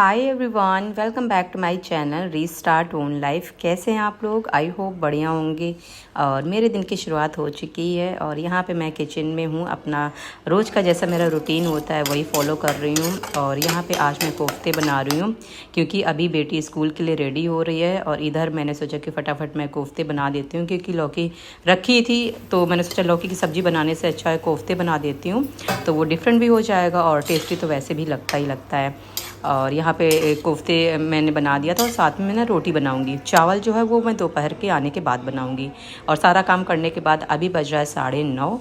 Hi everyone, welcome back to my channel restart own life. कैसे हैं आप लोग? आई होप बढ़िया होंगे। और मेरे दिन की शुरुआत हो चुकी है और यहाँ पे मैं किचन में हूँ। अपना रोज़ का जैसा मेरा रूटीन होता है वही फॉलो कर रही हूँ। और यहाँ पे आज मैं कोफ्ते बना रही हूँ क्योंकि अभी बेटी स्कूल के लिए रेडी हो रही है। और इधर मैंने सोचा कि फटाफट मैं कोफ्ते बना देती हूँ क्योंकि लौकी रखी थी, तो मैंने सोचा लौकी की सब्ज़ी बनाने से अच्छा है कोफ्ते बना देती हूँ, तो वो डिफरेंट भी हो जाएगा और टेस्टी तो वैसे भी लगता ही लगता है। और यहाँ पे कोफ्ते मैंने बना दिया था और साथ में मैं रोटी बनाऊंगी। चावल जो है वो मैं दोपहर के आने के बाद बनाऊंगी। और सारा काम करने के बाद अभी बज रहा है 9:30।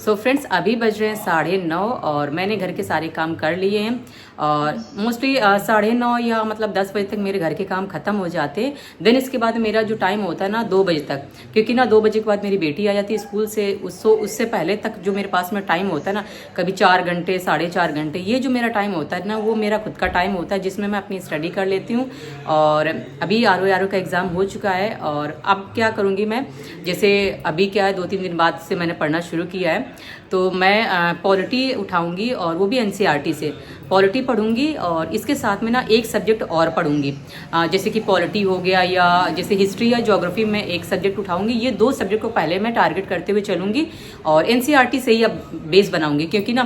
सो फ्रेंड्स, अभी बज रहे हैं 9:30 और मैंने घर के सारे काम कर लिए हैं। और मोस्टली 9:30 या मतलब 10 बजे तक मेरे घर के काम ख़त्म हो जाते हैं। देन इसके बाद मेरा जो टाइम होता है ना 2 बजे तक, क्योंकि ना 2 बजे के बाद मेरी बेटी आ जाती है स्कूल से। उससे पहले तक जो मेरे पास में टाइम होता है ना, कभी 4 घंटे 4.5 घंटे, ये जो मेरा टाइम होता है ना वो मेरा खुद का टाइम होता है जिसमें मैं अपनी स्टडी कर लेती हूँ। और अभी आर का एग्ज़ाम हो चुका है और अब क्या करूँगी मैं, जैसे अभी क्या है 2-3 दिन बाद से मैंने पढ़ना शुरू किया है, तो मैं पॉलिटी उठाऊंगी और वो भी एनसीईआरटी से पॉलिटी पढ़ूंगी। और इसके साथ में ना एक सब्जेक्ट और पढ़ूंगी, जैसे कि पॉलिटी हो गया या जैसे हिस्ट्री या ज्योग्राफी में एक सब्जेक्ट उठाऊंगी। ये 2 सब्जेक्ट को पहले मैं टारगेट करते हुए चलूंगी और एनसीईआरटी से ही अब बेस बनाऊंगी। क्योंकि ना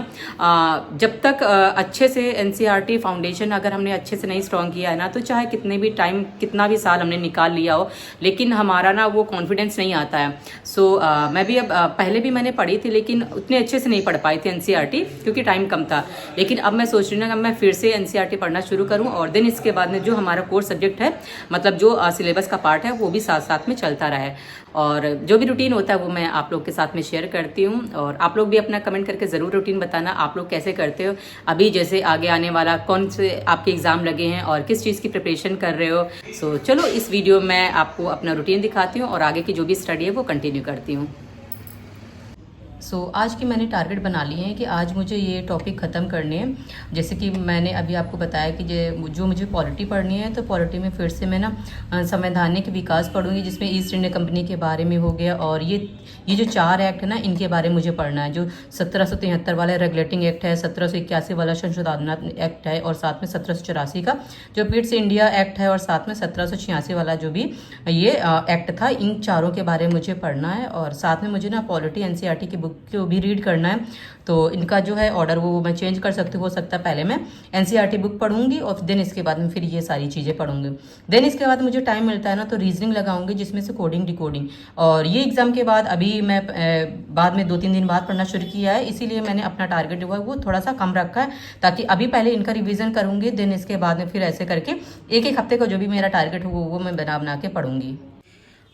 जब तक अच्छे से एनसीईआरटी फाउंडेशन अगर हमने अच्छे से नहीं स्ट्रॉन्ग किया है ना, तो चाहे कितने भी टाइम कितना भी साल हमने निकाल लिया हो, लेकिन हमारा ना वो कॉन्फिडेंस नहीं आता है। सो मैं भी अब पहले भी मैंने पढ़ी थी लेकिन उतने अच्छे से नहीं पढ़ पाई थी एनसीईआरटी क्योंकि टाइम कम था। लेकिन अब मैं सोच रही हूँ कि मैं फिर से एनसीईआरटी पढ़ना शुरू करूँ और देन इसके बाद में जो हमारा कोर्स सब्जेक्ट है, मतलब जो सिलेबस का पार्ट है, वो भी साथ साथ में चलता रहे। और जो भी रूटीन होता है वो मैं आप लोग के साथ में शेयर करती हूँ। और आप लोग भी अपना कमेंट करके ज़रूर रूटीन बताना आप लोग कैसे करते हो। अभी जैसे आगे आने वाला कौन से आपके एग्ज़ाम लगे हैं और किस चीज़ की प्रिपरेशन कर रहे हो। सो चलो इस वीडियो में आपको अपना रूटीन दिखाती हूँ और आगे की जो भी स्टडी है वो कंटिन्यू करती हूँ। आज की मैंने टारगेट बना लिए हैं कि आज मुझे ये टॉपिक ख़त्म करने हैं। जैसे कि मैंने अभी आपको बताया कि जो मुझे पॉलिटी पढ़नी है, तो पॉलिटी में फिर से मैं ना संवैधानिक विकास पढ़ूंगी, जिसमें ईस्ट इंडिया कंपनी के बारे में हो गया। और ये जो 4 एक्ट है ना, इनके बारे में मुझे पढ़ना है। जो 1773 वाला रेगुलेटिंग एक्ट है, 1781 वाला संशोधनात्मक एक्ट है, और साथ में 1784 का जो पिट्स इंडिया एक्ट है, और साथ में 1786 वाला जो भी ये एक्ट था, इन चारों के बारे में मुझे पढ़ना है। और साथ में मुझे ना पॉलिटी एनसीईआरटी की बुक को भी रीड करना है। तो इनका जो है ऑर्डर वो मैं चेंज कर सकती हूँ। हो सकता है पहले मैं एनसीईआरटी बुक पढ़ूंगी और देन इसके बाद में फिर ये सारी चीज़ें पढ़ूंगी। देन इसके बाद मुझे टाइम मिलता है ना, तो रीजनिंग लगाऊंगी, जिसमें से कोडिंग डिकोडिंग। और ये एग्जाम के बाद अभी मैं बाद में 2-3 दिन बाद पढ़ना शुरू किया है, इसीलिए मैंने अपना टारगेट जो है वो थोड़ा सा कम रखा है, ताकि अभी पहले इनका रिविजन करूंगी, देन इसके बाद में फिर ऐसे करके एक एक हफ्ते का जो भी मेरा टारगेट हो वो मैं बना बना के पढ़ूंगी।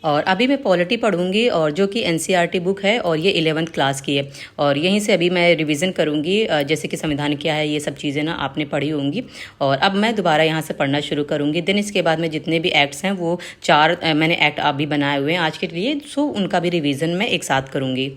और अभी मैं पॉलिटी पढ़ूंगी, और जो कि एनसीईआरटी बुक है और ये 11th क्लास की है। और यहीं से अभी मैं रिवीजन करूंगी, जैसे कि संविधान क्या है, ये सब चीज़ें ना आपने पढ़ी होंगी। और अब मैं दोबारा यहाँ से पढ़ना शुरू करूंगी। देन इसके बाद में जितने भी एक्ट्स हैं वो 4 मैंने एक्ट अभी बनाए हुए हैं आज के लिए, सो उनका भी रिविज़न मैं एक साथ करूँगी।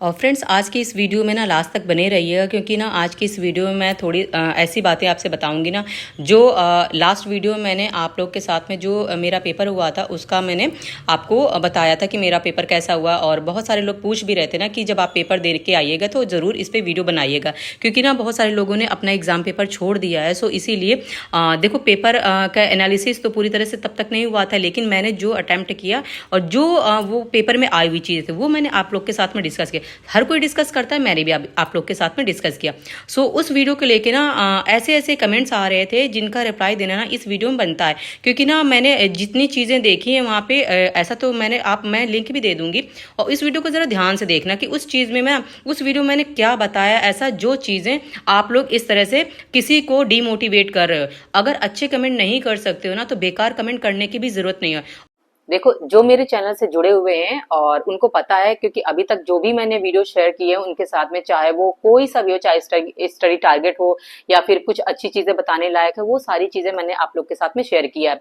और फ्रेंड्स, आज की इस वीडियो में ना लास्ट तक बने रहिएगा, क्योंकि ना आज की इस वीडियो में मैं थोड़ी ऐसी बातें आपसे बताऊंगी ना, जो लास्ट वीडियो में मैंने आप लोग के साथ में जो मेरा पेपर हुआ था उसका मैंने आपको बताया था कि मेरा पेपर कैसा हुआ। और बहुत सारे लोग पूछ भी रहे थे ना कि जब आप पेपर दे के आइएगा तो ज़रूर इस पर वीडियो बनाइएगा, क्योंकि ना बहुत सारे लोगों ने अपना एग्ज़ाम पेपर छोड़ दिया है। सो इसीलिए देखो, पेपर का एनालिसिस तो पूरी तरह से तब तक नहीं हुआ था, लेकिन मैंने जो अटैम्प्ट किया और जो वो पेपर में आई हुई चीज़ थी वो मैंने आप लोग के साथ में डिस्कस किया। हर कोई डिस्कस करता है, मैंने भी आप लोग के साथ में डिस्कस किया। उस वीडियो को लेके ना ऐसे ऐसे कमेंट्स आ रहे थे जिनका रिप्लाई देना ना इस वीडियो में बनता है, क्योंकि ना मैंने जितनी चीज़ें देखी हैं वहाँ पे ऐसा तो मैं लिंक भी दे दूंगी। और इस वीडियो को ज़रा ध्यान से देखना कि उस चीज़ में मैं उस वीडियो में मैंने क्या बताया, ऐसा जो चीज़ें आप लोग इस तरह से किसी को डीमोटिवेट कर रहे हो। अगर अच्छे कमेंट नहीं कर सकते हो ना, तो बेकार कमेंट करने की भी जरूरत नहीं है। देखो, जो मेरे चैनल से जुड़े हुए हैं और उनको पता है, क्योंकि अभी तक जो भी मैंने वीडियो शेयर की है उनके साथ में, चाहे वो कोई सा भी हो, चाहे स्टडी टारगेट हो या फिर कुछ अच्छी चीजें बताने लायक है, वो सारी चीजें मैंने आप लोग के साथ में शेयर किया है।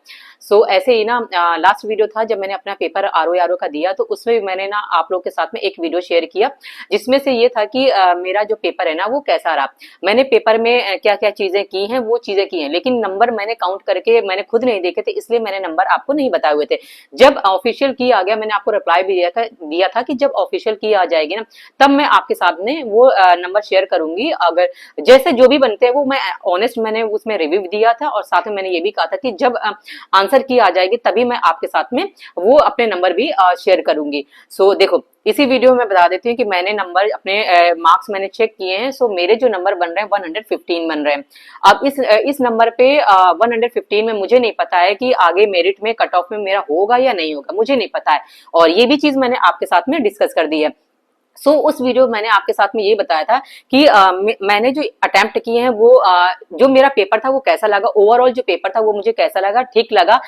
ऐसे ही ना लास्ट वीडियो था जब मैंने अपना पेपर आरओ का दिया, तो उसमें भी मैंने ना आप लोग के साथ में एक वीडियो शेयर किया, जिसमें से ये था कि मेरा जो पेपर है ना वो कैसा रहा। मैंने पेपर में क्या क्या चीजें की हैं वो चीजें की हैं, लेकिन नंबर मैंने काउंट करके मैंने खुद नहीं देखे थे, इसलिए मैंने नंबर आपको नहीं बताए हुए थे। जब ऑफिशियल की आ गया, मैंने आपको रिप्लाई भी दिया था कि जब ऑफिशियल की आ जाएगी ना, तब मैं आपके सामने वो नंबर शेयर करूंगी। अगर जैसे जो भी बनते हैं वो मैं ऑनेस्ट मैंने उसमें रिव्यू दिया था, और साथ में मैंने ये भी कहा था कि जब आंसर की आ जाएगी तभी मैं आपके साथ में वो अपने नंबर भी शेयर करूंगी। सो देखो, इसी वीडियो में बता देती हूँ कि मैंने नंबर अपने मार्क्स मैंने चेक किए हैं। सो मेरे जो नंबर बन रहे हैं 115 बन रहे हैं। अब इस नंबर पे 115 में मुझे नहीं पता है कि आगे मेरिट में कट ऑफ में मेरा होगा या नहीं होगा, मुझे नहीं पता है, और ये भी चीज मैंने आपके साथ में डिस्कस कर दी है। उस वीडियो में मैंने आपके साथ में ये बताया था कि मैंने जो अटेम्प्ट किए हैं वो जो मेरा पेपर था वो कैसा लगा, ओवरऑल जो पेपर था वो मुझे कैसा लगा, ठीक लगा,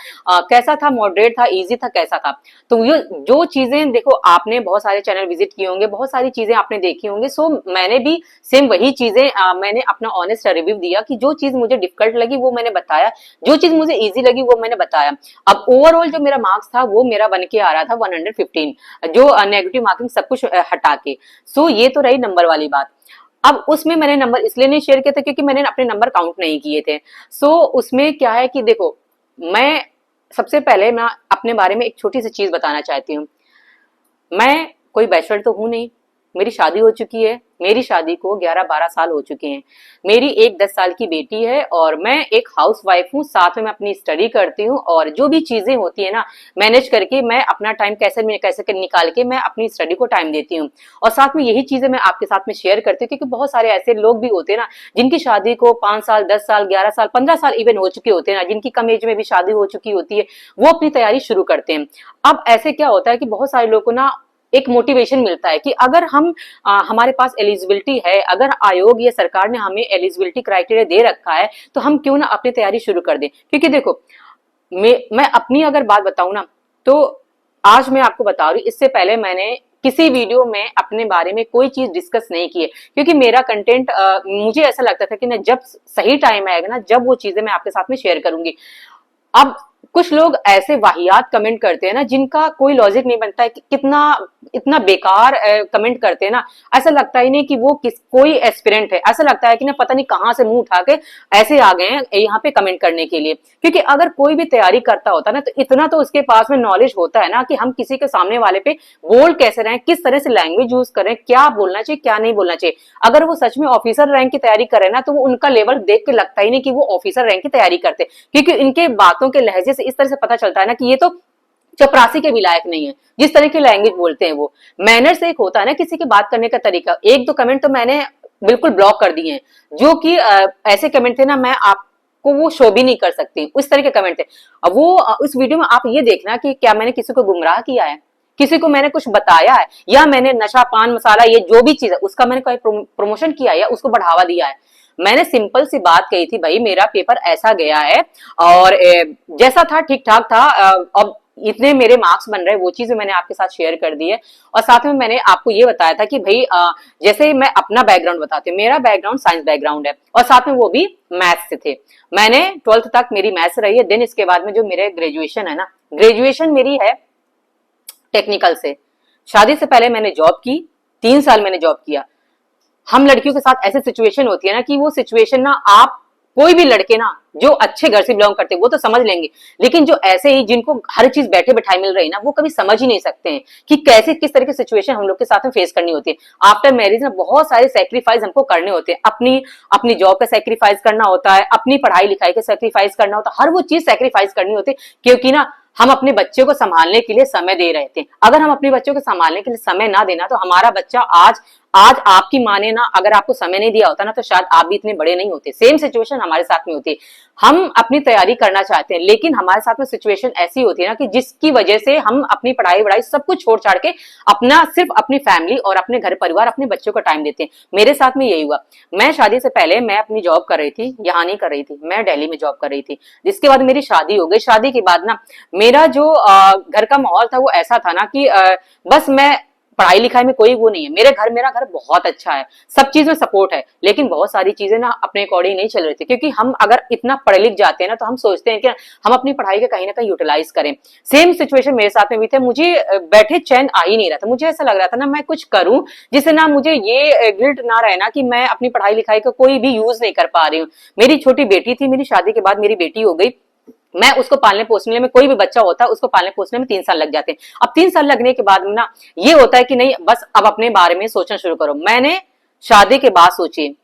कैसा था, मॉडरेट था, इजी था, कैसा था। तो ये जो चीजें देखो, आपने बहुत सारे चैनल विजिट किए होंगे, बहुत सारी चीजें आपने देखी होंगी। मैंने भी सेम वही चीजें मैंने अपना ऑनेस्ट रिव्यू दिया कि जो चीज मुझे डिफिकल्ट लगी वो मैंने बताया, जो चीज मुझे ईजी लगी वो मैंने बताया। अब ओवरऑल जो मेरा मार्क्स था वो मेरा बन के आ रहा था 115, जो नेगेटिव मार्किंग सब कुछ हटा के। ये तो रही नंबर वाली बात। अब उसमें मैंने नंबर इसलिए नहीं शेयर किया था क्योंकि मैंने अपने नंबर काउंट नहीं किए थे। उसमें क्या है कि देखो, मैं सबसे पहले मैं अपने बारे में एक छोटी सी चीज बताना चाहती हूँ। मैं कोई बैचलर तो हूं नहीं, मेरी शादी हो चुकी है, मेरी शादी को 11-12 साल हो चुके हैं। मेरी एक 10 साल की बेटी है, और मैं एक हाउस वाइफ हूँ, साथ में मैं अपनी स्टडी करती हूँ, और जो भी चीजें होती है ना मैनेज करके मैं अपना टाइम कैसे निकाल के मैं अपनी स्टडी को टाइम देती हूँ। और साथ में यही चीजें मैं आपके साथ में शेयर करती हूँ, क्योंकि बहुत सारे ऐसे लोग भी होते हैं ना जिनकी शादी को 5 साल, 10 साल, 11 साल, 15 साल इवन हो चुके होते हैं ना, जिनकी कम एज में भी शादी हो चुकी होती है, वो अपनी तैयारी शुरू करते हैं। अब ऐसे क्या होता है कि बहुत सारे लोगों को ना एक मोटिवेशन मिलता है कि अगर हम हमारे पास एलिजिबिलिटी है, अगर आयोग या सरकार ने हमें एलिजिबिलिटी क्राइटेरिया दे रखा है, तो हम क्यों ना अपनी तैयारी शुरू कर दें। क्योंकि देखो, मैं अपनी अगर बात बताऊं ना, तो आज मैं आपको बता रही हूँ, इससे पहले मैंने किसी वीडियो में अपने बारे में कोई चीज डिस्कस नहीं की है, क्योंकि मेरा कंटेंट मुझे ऐसा लगता था कि ना जब सही टाइम आएगा ना, जब वो चीजें मैं आपके साथ में शेयर करूंगी। अब कुछ लोग ऐसे वाहियात कमेंट करते हैं ना जिनका कोई लॉजिक नहीं बनता है, कि कितना इतना बेकार कमेंट करते हैं ना, ऐसा लगता ही नहीं कि वो कोई एस्पिरेंट है, ऐसा लगता है कि ना पता नहीं कहां से मुंह उठा के ऐसे आ गए हैं यहाँ पे कमेंट करने के लिए। क्योंकि अगर कोई भी तैयारी करता होता ना, तो इतना तो उसके पास में नॉलेज होता है ना कि हम किसी के सामने वाले पे बोल कैसे रहे, किस तरह से लैंग्वेज यूज करें, क्या बोलना चाहिए क्या नहीं बोलना चाहिए। अगर वो सच में ऑफिसर रैंक की तैयारी करे ना, तो वो उनका लेवल देख के लगता ही नहीं कि वो ऑफिसर रैंक की तैयारी करते, क्योंकि इनके बातों के लहजे से इस तरह से पता चलता है ना कि ये तो चपरासी के भी लायक नहीं है, जिस तरह की लैंग्वेज बोलते हैं वो। मैनर्स एक होता है ना किसी की बात करने का तरीका। एक दो कमेंट तो मैंने बिल्कुल ब्लॉक कर दिए हैं, जो कि ऐसे कमेंट थे ना, मैं आपको वो शो भी नहीं कर सकती, उस तरह के कमेंट थे। अब वो उस वीडियो में आप ये देखना कि क्या मैंने किसी को गुमराह किया है, किसी को मैंने कुछ बताया है, या मैंने नशा पान मसाला ये जो भी चीज है उसका मैंने कोई प्रमोशन किया है या उसको बढ़ावा दिया है। मैंने सिंपल सी बात कही थी, भाई मेरा पेपर ऐसा गया है, और जैसा था ठीक ठाक था, अब इतने मेरे मार्क्स बन रहे, वो चीज मैंने आपके साथ शेयर कर दी है। और साथ में मैंने आपको ये बताया था कि भाई जैसे मैं अपना बैकग्राउंड बताती हूँ, मेरा बैकग्राउंड साइंस बैकग्राउंड है, और साथ में वो भी मैथ्स से थे। मैंने 12th तक मेरी मैथ्स रही है। देन इसके बाद में जो मेरे ग्रेजुएशन है ना, ग्रेजुएशन मेरी है टेक्निकल से। शादी से पहले मैंने जॉब की, 3 साल मैंने जॉब किया। हम लड़कियों के साथ ऐसी सिचुएशन होती है ना कि वो सिचुएशन ना, आप कोई भी लड़के ना जो अच्छे घर से बिलोंग करते हैं वो तो समझ लेंगे, लेकिन जो ऐसे ही जिनको हर चीज बैठे बैठाए मिल रही है ना, वो कभी समझ ही नहीं सकते हैं कि कैसे किस तरह की सिचुएशन हम लोग के साथ में फेस करनी होती है। आफ्टर मैरिज ना बहुत सारे सेक्रीफाइस हमको करने होते हैं, अपनी अपनी जॉब का सेक्रीफाइस करना होता है, अपनी पढ़ाई लिखाई का सेक्रीफाइस करना होता है, हर वो चीज सेक्रीफाइस करनी होती है, क्योंकि ना हम अपने बच्चों को संभालने के लिए समय दे रहे थे। अगर हम अपने बच्चों को संभालने के लिए समय ना देना, तो हमारा बच्चा आज आपकी माँ ने ना अगर आपको समय नहीं दिया होता ना, तो शायद आप भी इतने बड़े नहीं होते। सेम सिचुएशन हमारे साथ में होती है। हम अपनी तैयारी करना चाहते हैं, लेकिन हमारे साथ में सिचुएशन ऐसी होती है ना कि जिसकी वजह से हम अपनी पढ़ाई वढ़ाई सब कुछ छोड़ छाड़ के अपना सिर्फ अपनी फैमिली और अपने घर परिवार अपने बच्चों को टाइम देते हैं। मेरे साथ में यही हुआ। मैं शादी से पहले मैं अपनी जॉब कर रही थी, यहाँ नहीं कर रही थी, मैं दिल्ली में जॉब कर रही थी। जिसके बाद मेरी शादी हो गई। शादी के बाद ना मेरा जो घर का माहौल था वो ऐसा था ना कि बस मैं पढ़ाई लिखाई में कोई वो नहीं है। मेरा घर बहुत अच्छा है, सब चीज में सपोर्ट है, लेकिन बहुत सारी चीजें ना अपने अकॉर्डिंग नहीं चल रही थी, क्योंकि हम अगर इतना पढ़े लिख जाते हैं ना, तो हम सोचते हैं कि हम अपनी पढ़ाई के कहीं ना कहीं यूटिलाइज करें। सेम सिचुएशन मेरे साथ में भी थे। मुझे बैठे चैन आ ही नहीं रहा था। मुझे ऐसा लग रहा था ना मैं कुछ करूं जिससे ना मुझे ये गिल्ट ना रहे ना कि मैं अपनी पढ़ाई लिखाई का कोई भी यूज नहीं कर पा रही हूँ। मेरी छोटी बेटी थी, मेरी शादी के बाद मेरी बेटी हो गई। मैं उसको पालने पोसने में, कोई भी बच्चा होता है उसको पालने पोसने में 3 साल लग जाते हैं। अब 3 साल लगने के बाद ना ये होता है कि नहीं बस अब अपने बारे में सोचना शुरू करो। मैंने शादी के बाद सोची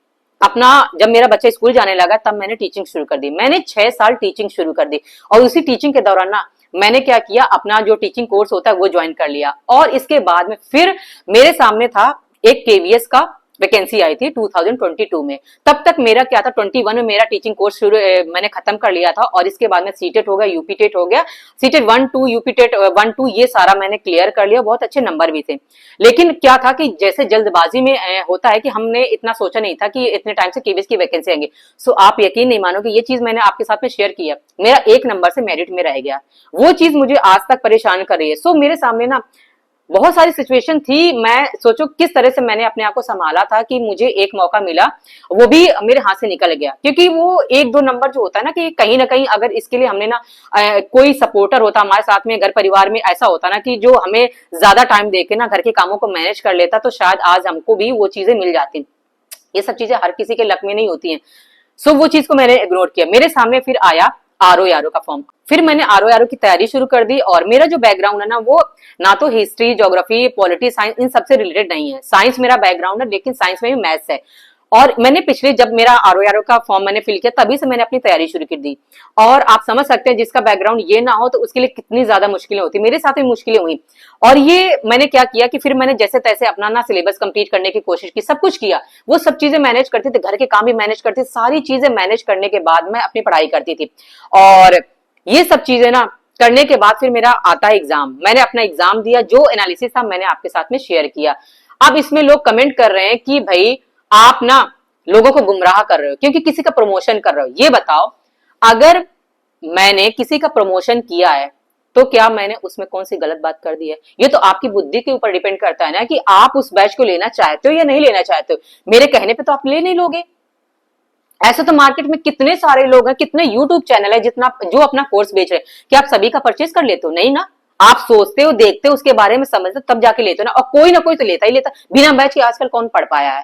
अपना, जब मेरा बच्चा स्कूल जाने लगा तब मैंने टीचिंग शुरू कर दी। मैंने 6 साल टीचिंग शुरू कर दी और उसी टीचिंग के दौरान ना मैंने क्या किया, अपना जो टीचिंग कोर्स होता है वो ज्वाइन कर लिया। और इसके बाद में फिर मेरे सामने था एक केवीएस का वैकेंसी आई थी 2022 में। तब तक मेरा क्या था, 21 में मेरा टीचिंग कोर्स शुरू मैंने खत्म कर लिया था और इसके बाद में सीटेट हो गया, यूपीटेट हो गया, सीटेट 1-2 यूपीटेट 1-2 ये सारा मैंने क्लियर कर लिया, बहुत अच्छे नंबर भी थे। लेकिन क्या था कि जैसे जल्दबाजी में होता है कि हमने इतना सोचा नहीं था कि इतने टाइम से केवीएस की वैकेंसी आएंगे। सो आप यकीन नहीं मानोगे, ये चीज मैंने आपके साथ में शेयर किया, मेरा 1 नंबर से मेरिट में रह गया। वो चीज मुझे आज तक परेशान कर रही है। सो मेरे सामने ना बहुत सारी सिचुएशन थी। मैं सोचो किस तरह से मैंने अपने आप को संभाला था कि मुझे एक मौका मिला, वो भी मेरे हाथ से निकल गया। क्योंकि वो 1-2 नंबर जो होता है ना कि कहीं ना कहीं अगर इसके लिए हमने ना कोई सपोर्टर होता हमारे साथ में, घर परिवार में ऐसा होता ना कि जो हमें ज्यादा टाइम देके ना घर के कामों को मैनेज कर लेता, तो शायद आज हमको भी वो चीजें मिल जाती। ये सब चीजें हर किसी के लक में नहीं होती हैं। सो वो चीज को मैंने इग्नोर किया। मेरे सामने फिर आया आरओ का फॉर्म, फिर मैंने आरओ की तैयारी शुरू कर दी। और मेरा जो बैकग्राउंड है ना वो ना तो हिस्ट्री, ज्योग्राफी, पॉलिटी, साइंस इन सबसे रिलेटेड नहीं है। साइंस मेरा बैकग्राउंड है, लेकिन साइंस में भी मैथ्स है। और मैंने पिछले जब मेरा आरओ का फॉर्म मैंने फिल किया तभी से मैंने अपनी तैयारी शुरू कर दी। और आप समझ सकते हैं जिसका बैकग्राउंड ये ना हो तो उसके लिए कितनी ज्यादा मुश्किलें होती। मेरे साथ भी मुश्किलें हुई। और ये मैंने क्या किया कि फिर मैंने जैसे तैसे अपना ना सिलेबस कंप्लीट करने की कोशिश की, सब कुछ किया, वो सब चीजें मैनेज करती थी, घर के काम भी मैनेज करती, सारी चीजें मैनेज करने के बाद मैं अपनी पढ़ाई करती थी। और ये सब चीजें ना करने के बाद फिर मेरा आता है एग्जाम। मैंने अपना एग्जाम दिया, जो एनालिसिस था मैंने आपके साथ में शेयर किया। अब इसमें लोग कमेंट कर रहे हैं कि भाई आप ना लोगों को गुमराह कर रहे हो क्योंकि किसी का प्रमोशन कर रहे हो। ये बताओ, अगर मैंने किसी का प्रमोशन किया है तो क्या मैंने उसमें कौन सी गलत बात कर दी है? ये तो आपकी बुद्धि के ऊपर डिपेंड करता है ना कि आप उस बैच को लेना चाहते हो या नहीं लेना चाहते हो। मेरे कहने पे तो आप ले नहीं लोगे। ऐसे तो मार्केट में कितने सारे लोग हैं, कितने यूट्यूब चैनल है जितना जो अपना कोर्स बेच रहे हैं। क्या आप सभी का परचेज कर लेते हो? नहीं ना। आप सोचते हो, देखते हो, उसके बारे में समझते हो, तब जाके लेते हो ना। और कोई ना कोई तो लेता ही लेता। बिना बैच के आजकल कौन पढ़ पाया है?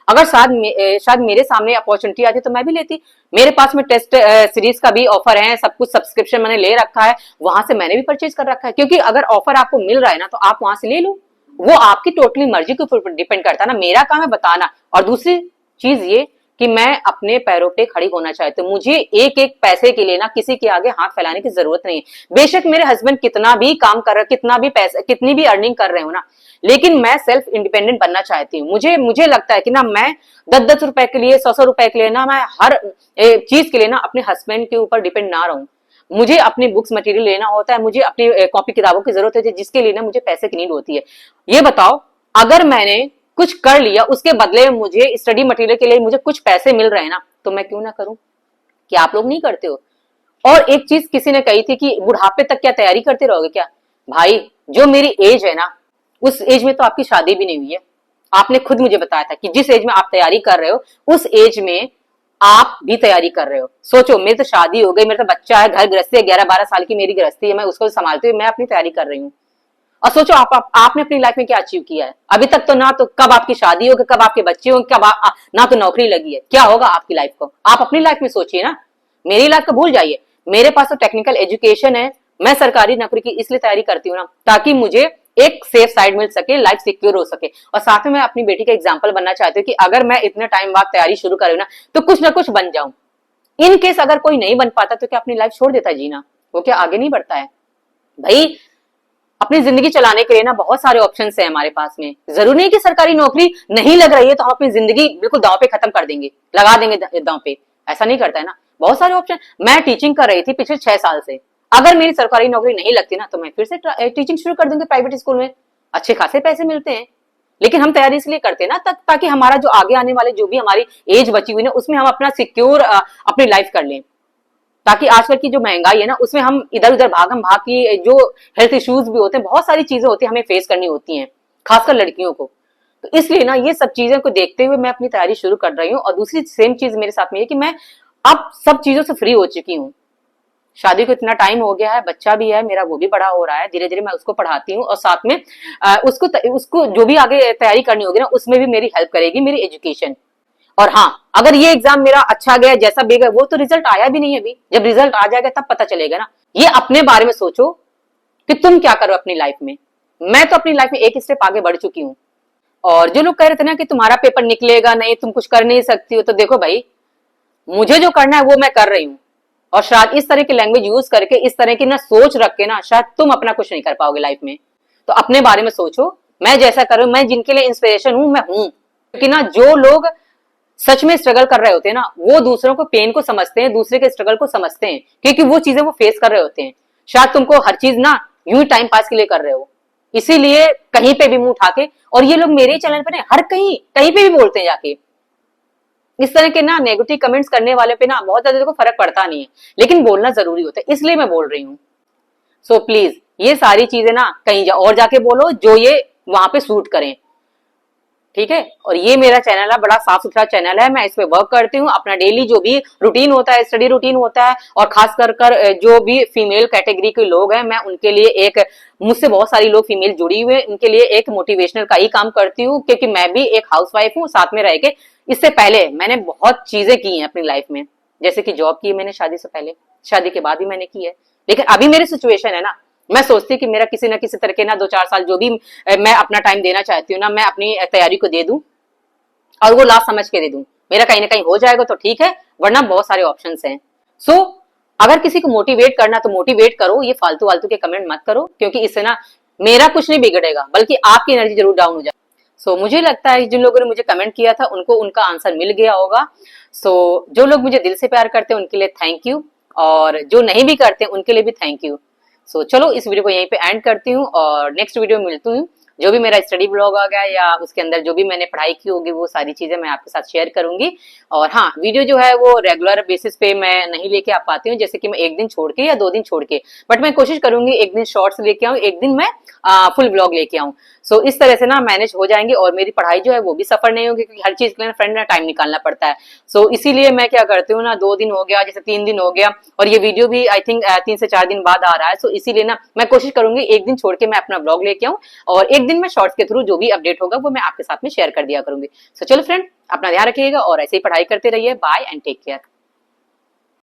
अगर शायद मेरे सामने अपॉर्चुनिटी आती तो मैं भी लेती। मेरे पास में टेस्ट सीरीज का भी ऑफर है, सब कुछ सब्सक्रिप्शन मैंने ले रखा है, वहां से मैंने भी परचेज कर रखा है। क्योंकि अगर ऑफर आपको मिल रहा है ना तो आप वहां से ले लो। वो आपकी टोटली मर्जी के ऊपर डिपेंड करता है ना। मेरा काम है बताना। और दूसरी चीज ये कि मैं अपने पैरों पे खड़ी होना चाहती हूँ। मुझे एक एक पैसे के लिए ना किसी के आगे हाथ फैलाने की जरूरत नहीं है। बेशक मेरे हस्बैंड कितना भी काम कर रहे, कितना भी पैसे, कितनी भी अर्निंग कर रहे हो ना, लेकिन मैं सेल्फ इंडिपेंडेंट बनना चाहती हूँ। मुझे लगता है कि ना मैं 10-10 रुपए के लिए, 100-100 रुपए के लिए ना, मैं हर चीज के लिए ना अपने हस्बैंड के ऊपर डिपेंड ना रहूं। मुझे अपनी बुक्स मटेरियल लेना होता है, मुझे अपनी कॉपी किताबों की जरूरत है, जिसके लिए ना मुझे पैसे की नीड होती है। ये बताओ, अगर मैंने कुछ कर लिया उसके बदले मुझे स्टडी मटेरियल के लिए मुझे कुछ पैसे मिल रहे हैं ना, तो मैं क्यों ना करूं? क्या आप लोग नहीं करते हो? और एक चीज किसी ने कही थी कि बुढ़ापे तक क्या तैयारी करते रहोगे क्या? भाई, जो मेरी एज है ना, उस एज में तो आपकी शादी भी नहीं हुई है। आपने खुद मुझे बताया था कि जिस एज में आप तैयारी कर रहे हो उस एज में आप भी तैयारी कर रहे हो। सोचो, मेरी तो शादी हो गई, मेरा तो बच्चा है, घर गृहस्थी है, 11-12 साल की मेरी गृहस्थी है, मैं उसको संभालती हूँ, मैं अपनी तैयारी कर रही हूँ। और सोचो आपने अपनी लाइफ में क्या अचीव किया है अभी तक। तो ना तो कब आपकी शादी होगी, कब आपके बच्चे होंगे, कब ना तो नौकरी लगी है, क्या होगा आपकी लाइफ को? आप अपनी लाइफ में सोचिए ना। मेरी लाइफ को भूल जाइए। मेरे पास तो टेक्निकल एजुकेशन है, मैं सरकारी नौकरी की इसलिए तैयारी करती हूँ ना ताकि मुझे एक सेफ साइड मिल सके, लाइफ सिक्योर हो सके। और साथ में मैं अपनी बेटी का एग्जाम्पल बनना चाहती हूँ कि अगर मैं इतने टाइम बाद तैयारी शुरू करूँ ना तो कुछ ना कुछ बन जाऊं। इन केस अगर कोई नहीं बन पाता तो क्या अपनी लाइफ छोड़ देता है जीना? वो क्या आगे नहीं बढ़ता है? भाई, अपनी जिंदगी चलाने के लिए ना बहुत सारे ऑप्शन है हमारे पास में। जरूरी नहीं कि सरकारी नौकरी नहीं लग रही है तो हम अपनी जिंदगी बिल्कुल दांव पे खत्म कर देंगे, लगा देंगे दांव पे। ऐसा नहीं करता है ना। बहुत सारे ऑप्शन। मैं टीचिंग कर रही थी पिछले 6 साल से। अगर मेरी सरकारी नौकरी नहीं लगती ना तो मैं फिर से टीचिंग शुरू कर दूंगी प्राइवेट स्कूल में। अच्छे खासे पैसे मिलते हैं। लेकिन हम तैयारी इसलिए करते हैं ना ताकि हमारा जो आगे आने वाले जो भी हमारी एज बची हुई ना उसमें हम अपना सिक्योर अपनी लाइफ कर लें। ताकि आजकल की जो महंगाई है ना उसमें हम इधर उधर भागम भाग की जो हेल्थ इश्यूज भी होते हैं, बहुत सारी चीजें होती हैं हमें फेस करनी होती हैं, खासकर लड़कियों को। तो इसलिए ना ये सब चीजों को देखते हुए मैं अपनी तैयारी शुरू कर रही हूँ। और दूसरी सेम चीज मेरे साथ में है कि मैं अब सब चीजों से फ्री हो चुकी हूँ। शादी को इतना टाइम हो गया है, बच्चा भी है मेरा, वो भी बड़ा हो रहा है, धीरे धीरे मैं उसको पढ़ाती हूँ और साथ में उसको जो भी आगे तैयारी करनी होगी ना उसमें भी मेरी हेल्प करेगी मेरी एजुकेशन। और हाँ, अगर ये एग्जाम मेरा अच्छा गया, जैसा भी गया, वो तो रिजल्ट आया भी नहीं है अभी, जब रिजल्ट आ जाएगा तब पता चलेगा ना। ये अपने बारे में सोचो कि तुम क्या करो अपनी लाइफ में। मैं तो अपनी लाइफ में एक स्टेप आगे बढ़ चुकी हूँ। और जो लोग कह रहे थे ना कि तुम्हारा पेपर निकलेगा नहीं, तुम कुछ कर नहीं सकती हो, तो देखो भाई, मुझे जो करना है वो मैं कर रही हूँ। और शायद इस तरह की लैंग्वेज यूज करके, इस तरह की ना सोच रख के ना, शायद तुम अपना कुछ नहीं कर पाओगे लाइफ में। तो अपने बारे में सोचो। मैं जैसा कर रही हूँ, मैं जिनके लिए इंस्पिरेशन हूं, मैं हूं। क्योंकि ना जो लोग सच में स्ट्रगल कर रहे होते हैं ना, वो दूसरों को पेन को समझते हैं, दूसरे के स्ट्रगल को समझते हैं, क्योंकि वो चीजें वो फेस कर रहे होते हैं। शायद तुमको हर चीज ना यूं ही टाइम पास के लिए कर रहे हो, इसीलिए कहीं पे भी मुंह उठा के, और ये लोग मेरे चैनल पर हर कहीं कहीं पे भी बोलते हैं जाके। इस तरह के ना नेगेटिव कमेंट्स करने वाले पे ना बहुत ज्यादा देखो फर्क पड़ता नहीं है, लेकिन बोलना जरूरी होता है, इसलिए मैं बोल रही हूँ। सो प्लीज ये सारी चीजें ना कहीं और जाके बोलो जो ये वहां पे सूट करें, ठीक है। और ये मेरा चैनल है, बड़ा साफ सुथरा चैनल है, मैं इस पे वर्क करती हूँ। अपना डेली जो भी रूटीन होता है, स्टडी रूटीन होता है, और खास कर जो भी फीमेल कैटेगरी के लोग हैं, मैं उनके लिए एक, मुझसे बहुत सारी लोग फीमेल जुड़ी हुई है, उनके लिए एक मोटिवेशनल का ही काम करती हूँ, क्योंकि मैं भी एक हाउसवाइफ हूँ, साथ में रह के। इससे पहले मैंने बहुत चीजें की हैं अपनी लाइफ में, जैसे कि जॉब की है मैंने शादी से पहले, शादी के बाद भी मैंने की है। लेकिन अभी मेरी सिचुएशन है ना, मैं सोचती कि मेरा किसी ना किसी तरह के ना 2-4 साल जो भी मैं अपना टाइम देना चाहती हूँ ना, मैं अपनी तैयारी को दे दूं, और वो लास्ट समझ के दे दूं। मेरा कहीं ना कहीं हो जाएगा तो ठीक है, वरना बहुत सारे ऑप्शंस हैं। सो अगर किसी को मोटिवेट करना तो मोटिवेट करो, ये फालतू वालतू के कमेंट मत करो, क्योंकि इससे ना मेरा कुछ नहीं बिगड़ेगा, बल्कि आपकी एनर्जी जरूर डाउन हो जाए। सो मुझे लगता है जिन लोगों ने मुझे कमेंट किया था उनको उनका आंसर मिल गया होगा। सो जो लोग मुझे दिल से प्यार करते हैं उनके लिए थैंक यू, और जो नहीं भी करते उनके लिए भी थैंक यू। सो चलो इस वीडियो को यहीं पे एंड करती हूँ, और नेक्स्ट वीडियो में मिलती हूँ। जो भी मेरा स्टडी ब्लॉग आ गया या उसके अंदर जो भी मैंने पढ़ाई की होगी, वो सारी चीजें मैं आपके साथ शेयर करूंगी। और हाँ, वीडियो जो है वो रेगुलर बेसिस पे मैं नहीं लेके आ पाती हूँ, जैसे कि मैं एक दिन छोड़ के या 2 दिन छोड़ के, बट मैं कोशिश करूंगी एक दिन शॉर्ट्स लेके आऊँ, एक दिन मैं फुल ब्लॉग लेके आऊँ। सो इस तरह से ना मैनेज हो जाएंगे, और मेरी पढ़ाई जो है वो भी सफर नहीं होगी, क्योंकि हर चीज के लिए फ्रेंड ना टाइम निकालना पड़ता है। सो इसीलिए मैं क्या करती हूँ ना, 2 दिन हो गया, जैसे 3 दिन हो गया, और ये वीडियो भी आई थिंक 3 से 4 दिन बाद आ रहा है। सो इसीलिए ना मैं कोशिश करूंगी एक दिन छोड़ के मैं अपना ब्लॉग लेके आऊँ, और एक दिन मैं शॉर्ट्स के थ्रू जो भी अपडेट होगा वो मैं आपके साथ में शेयर कर दिया करूंगी। सो चलो फ्रेंड, अपना ध्यान रखिएगा और ऐसे ही पढ़ाई करते रहिए। Bye and take care.